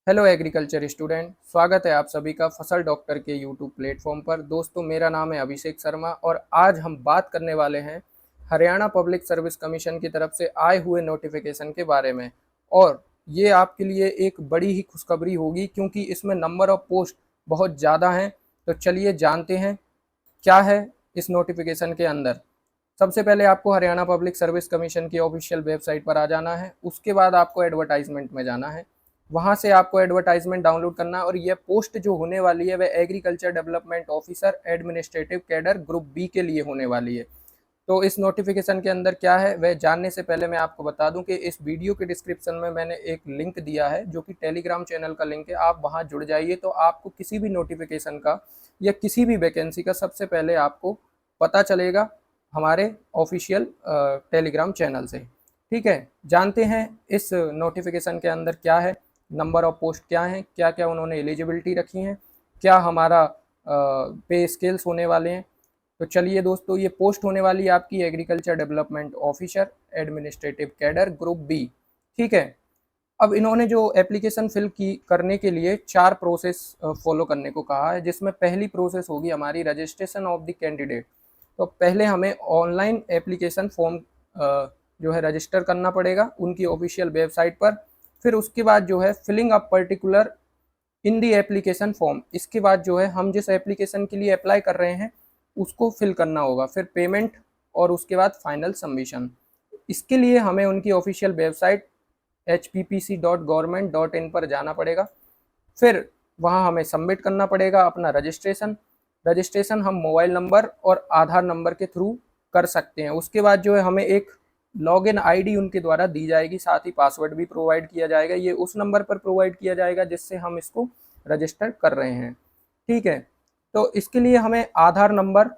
Hello agriculture student, स्वागत है आप सभी का फसल डॉक्टर के यूट्यूब प्लेटफॉर्म पर। दोस्तों, मेरा नाम है अभिषेक शर्मा और आज हम बात करने वाले हैं हरियाणा पब्लिक सर्विस कमीशन की तरफ से आए हुए नोटिफिकेशन के बारे में। और ये आपके लिए एक बड़ी ही खुशखबरी होगी क्योंकि इसमें नंबर ऑफ पोस्ट बहुत ज़्यादा हैं। तो चलिए जानते हैं क्या है इस नोटिफिकेशन के अंदर। सबसे पहले आपको हरियाणा पब्लिक सर्विस कमीशन की ऑफिशियल वेबसाइट पर आ जाना है। उसके बाद आपको एडवर्टाइजमेंट में जाना है। वहाँ से आपको एडवर्टाइजमेंट डाउनलोड करना है और यह पोस्ट जो होने वाली है वह agriculture development officer administrative cadre group B के लिए होने वाली है। तो इस नोटिफिकेशन के अंदर क्या है वह जानने से पहले मैं आपको बता दूं कि इस वीडियो के डिस्क्रिप्शन में मैंने एक लिंक दिया है जो कि टेलीग्राम चैनल का लिंक है। आप वहां जुड़ जाइए तो आपको किसी भी नोटिफिकेशन का या किसी भी वैकेंसी का सबसे पहले आपको पता चलेगा हमारे ऑफिशियल टेलीग्राम चैनल से। ठीक है, जानते हैं इस नोटिफिकेशन के अंदर क्या है, नंबर ऑफ पोस्ट क्या हैं, क्या क्या उन्होंने एलिजिबिलिटी रखी है, क्या हमारा पे स्केल्स होने वाले हैं। तो चलिए दोस्तों, ये पोस्ट होने वाली है आपकी agriculture development officer administrative cadre group B. ठीक है, अब इन्होंने जो एप्लीकेशन फिल की करने के लिए 4 प्रोसेस फॉलो करने को कहा है, जिसमें पहली प्रोसेस होगी हमारी रजिस्ट्रेशन ऑफ द कैंडिडेट। तो पहले हमें ऑनलाइन एप्लीकेशन फॉर्म जो है रजिस्टर करना पड़ेगा उनकी ऑफिशियल वेबसाइट पर। फिर उसके बाद जो है filling up particular in the application form. इसके बाद जो है हम जिस एप्लीकेशन के लिए अप्लाई कर रहे हैं उसको फिल करना होगा। फिर पेमेंट और उसके बाद फाइनल सबमिशन। इसके लिए हमें उनकी ऑफिशियल वेबसाइट hppc.government.in पर जाना पड़ेगा। फिर वहाँ हमें सबमिट करना पड़ेगा अपना रजिस्ट्रेशन। रजिस्ट्रेशन हम मोबाइल नंबर और आधार नंबर के थ्रू कर सकते हैं। उसके बाद जो है हमें एक लॉगिन आईडी उनके द्वारा दी जाएगी, साथ ही पासवर्ड भी प्रोवाइड किया जाएगा। ये उस नंबर पर प्रोवाइड किया जाएगा जिससे हम इसको रजिस्टर कर रहे हैं। ठीक है, तो इसके लिए हमें आधार नंबर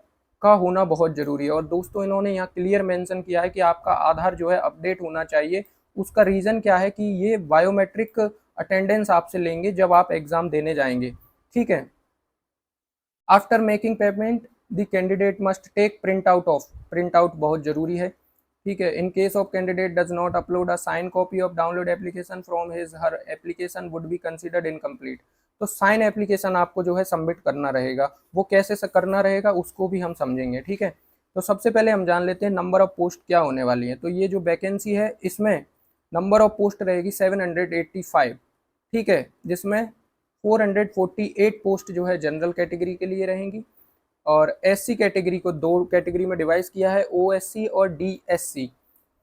का होना बहुत ज़रूरी है। और दोस्तों, इन्होंने यहाँ क्लियर मेंशन किया है कि आपका आधार जो है अपडेट होना चाहिए। उसका रीज़न क्या है कि ये बायोमेट्रिक अटेंडेंस आपसे लेंगे जब आप एग्ज़ाम देने जाएंगे। ठीक है, after making payment the candidate must take print out of. Print out बहुत ज़रूरी है। ठीक है, in case of candidate does not upload a sign copy of download application from his her application would be considered incomplete. तो sign application आपको जो है submit करना रहेगा। वो कैसे करना रहेगा उसको भी हम समझेंगे। ठीक है, तो सबसे पहले हम जान लेते हैं नंबर ऑफ पोस्ट क्या होने वाली है। तो ये जो वैकेंसी है इसमें नंबर ऑफ पोस्ट रहेगी 785। ठीक है, जिसमें 448 पोस्ट जो है जनरल कैटेगरी के लिए रहेंगी और एससी कैटेगरी को 2 कैटेगरी में डिवाइस किया है, ओएससी और डीएससी।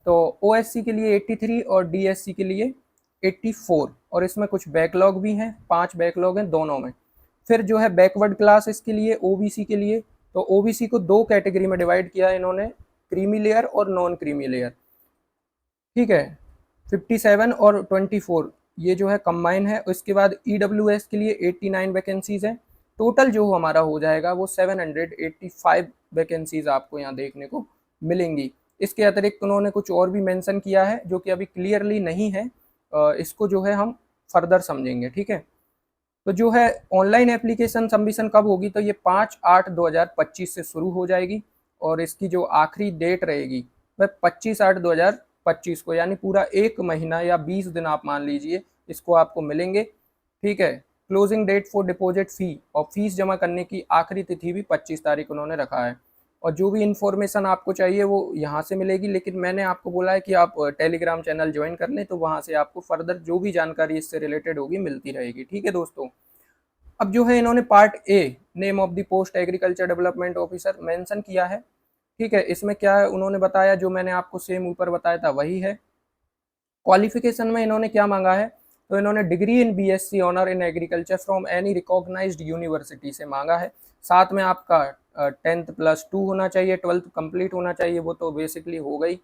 तो ओएससी के लिए 83 और डीएससी के लिए 84। और इसमें कुछ बैकलॉग भी हैं, 5 बैकलॉग हैं दोनों में। फिर जो है बैकवर्ड क्लास इसके लिए ओबीसी के लिए, तो ओबीसी को 2 कैटेगरी में डिवाइड किया है इन्होंने, क्रीमी लेयर और नॉन क्रीमी लेयर। ठीक है, 57 और 24 ये जो है कंबाइन है। उसके बाद ईडब्ल्यूएस के लिए 89 वैकेंसीज हैं। टोटल जो हमारा हो जाएगा वो 785 वैकेंसीज आपको यहाँ देखने को मिलेंगी। इसके अतिरिक्त उन्होंने कुछ और भी मेंशन किया है जो कि अभी क्लियरली नहीं है, इसको जो है हम फर्दर समझेंगे। ठीक है, तो जो है ऑनलाइन एप्लीकेशन सबमिशन कब होगी, तो ये 5/8/2025 से शुरू हो जाएगी और इसकी जो आखिरी डेट रहेगी वह 25/8/2025 को, यानी पूरा 1 महीना या 20 दिन आप मान लीजिए इसको आपको मिलेंगे। ठीक है, क्लोजिंग डेट फॉर डिपॉजिट फ़ी और फीस जमा करने की आखिरी तिथि भी 25 तारीख उन्होंने रखा है। और जो भी इन्फॉर्मेशन आपको चाहिए वो यहाँ से मिलेगी, लेकिन मैंने आपको बोला है कि आप टेलीग्राम चैनल ज्वाइन कर लें तो वहाँ से आपको फर्दर जो भी जानकारी इससे रिलेटेड होगी मिलती रहेगी। ठीक है दोस्तों, अब जो है इन्होंने part a name of the post agriculture development officer mention किया है। ठीक है, इसमें क्या है उन्होंने बताया, जो मैंने आपको सेम ऊपर बताया था वही है। क्वालिफिकेशन में इन्होंने क्या मांगा है, तो इन्होंने degree in BSc honour in agriculture from any recognised university से मांगा है। साथ में आपका 10th +2 होना चाहिए, 12th कंप्लीट होना चाहिए, वो तो बेसिकली हो गई।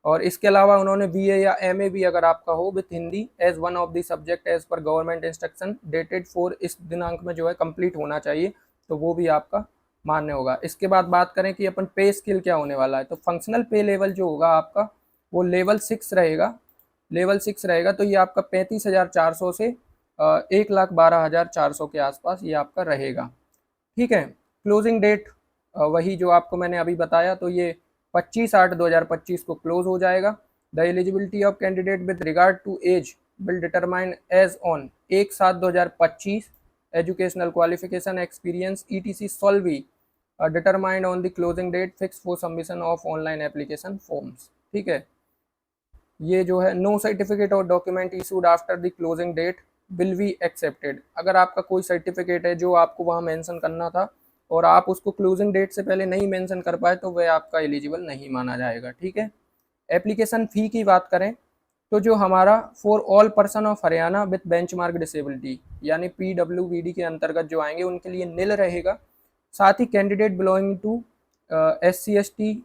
और इसके अलावा उन्होंने बीए या एमए भी अगर आपका हो with Hindi as one of the subject as per government instruction dated for इस दिनांक में जो है कंप्लीट होना चाहिए, तो वो भी आपका मान्य होगा। इसके बाद बात करें कि अपन पे स्केल क्या होने वाला है, तो फंक्शनल पे लेवल जो होगा आपका वो लेवल 6 रहेगा। लेवल 6 रहेगा तो ये आपका 35,400 से 1,12,400 के आसपास ये आपका रहेगा। ठीक है, क्लोजिंग डेट वही जो आपको मैंने अभी बताया, तो ये 25/8/2025 को क्लोज हो जाएगा। The eligibility of candidate with regard to age will determine as on 1/7/2025 educational qualification experience etc shall be determined on the closing date fixed for submission of online application forms। ठीक है, ये जो है नो सर्टिफिकेट और document issued after the closing date will be accepted. अगर आपका कोई certificate है जो आपको वहाँ मेंशन करना था और आप उसको क्लोजिंग डेट से पहले नहीं मेंशन कर पाए तो वह आपका एलिजिबल नहीं माना जाएगा। ठीक है, एप्लीकेशन फ़ी की बात करें तो जो हमारा for all person of Haryana with benchmark disability यानी PWBD के अंतर्गत जो आएंगे उनके लिए निल रहेगा। साथ ही candidate belonging to SC ST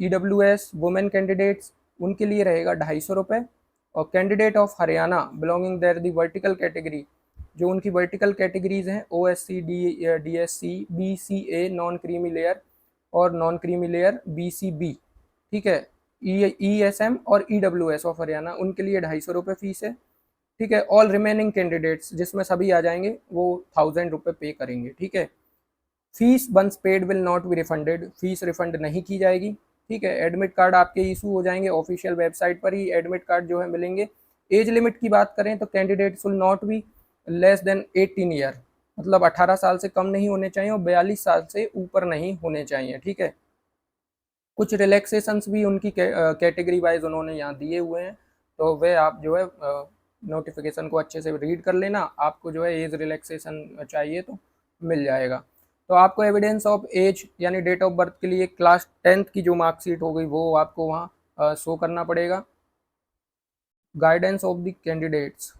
EWS women candidates उनके लिए रहेगा 250 रुपये, और candidate of Haryana belonging there the vertical category जो उनकी वर्टिकल कैटेगरीज हैं OSC DSC BCA non creamy layer और नॉन क्रीमी लेयर BCB, ठीक है, ESM और EWS ऑफ हरियाणा उनके लिए 250 रुपये फीस है। ठीक है, ऑल रिमेनिंग कैंडिडेट्स जिसमें सभी आ जाएंगे वो 1000 रुपये पे करेंगे। ठीक है, fees once paid will not be refunded, fees refund नहीं की जाएगी। ठीक है, एडमिट कार्ड आपके इशू हो जाएंगे, ऑफिशियल वेबसाइट पर ही एडमिट कार्ड जो है मिलेंगे। एज लिमिट की बात करें तो candidate should not be less than 18 year, मतलब 18 साल से कम नहीं होने चाहिए और 42 साल से ऊपर नहीं होने चाहिए। ठीक है, कुछ रिलैक्सेशंस भी उनकी कैटेगरी वाइज उन्होंने यहाँ दिए हुए हैं, तो वे आप जो है नोटिफिकेशन को अच्छे से रीड कर लेना, आपको जो है एज रिलैक्सेशन चाहिए तो मिल जाएगा। तो आपको एविडेंस ऑफ एज यानी डेट ऑफ बर्थ के लिए क्लास 10th की जो मार्कशीट हो गई वो आपको वहाँ शो करना पड़ेगा। गाइडेंस ऑफ द कैंडिडेट्स,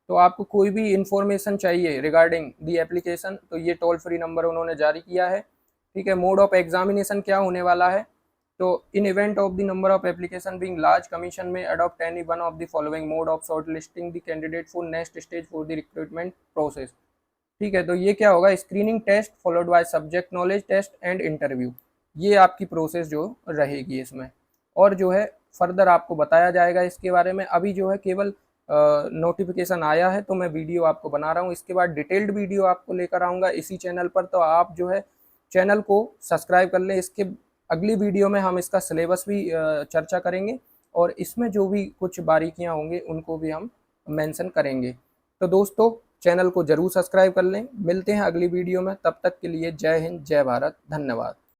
तो आपको कोई भी इंफॉर्मेशन चाहिए रिगार्डिंग दी एप्लीकेशन तो ये टोल फ्री नंबर उन्होंने जारी किया है। ठीक है, मोड ऑफ एग्जामिनेशन क्या होने वाला है, तो in event of the number of application being large commission में adopt any one of the following mode of short listing the candidate for next stage for the recruitment process. ठीक है, तो ये क्या होगा, screening test followed by subject knowledge test and interview, ये आपकी process जो रहेगी इसमें। और जो है फर्दर आपको बताया जाएगा इसके बारे में। अभी जो है केवल नोटिफिकेशन आया है तो मैं वीडियो आपको बना रहा हूँ, इसके बाद डिटेल्ड वीडियो आपको लेकर आऊँगा इसी चैनल पर, तो आप जो है चैनल को सब्सक्राइब कर लें। इसके अगली वीडियो में हम इसका सिलेबस भी चर्चा करेंगे और इसमें जो भी कुछ बारीकियां होंगी उनको भी हम मेंशन करेंगे। तो दोस्तों चैनल को जरूर सब्सक्राइब कर लें, मिलते हैं अगली वीडियो में, तब तक के लिए जय हिंद जय भारत, धन्यवाद।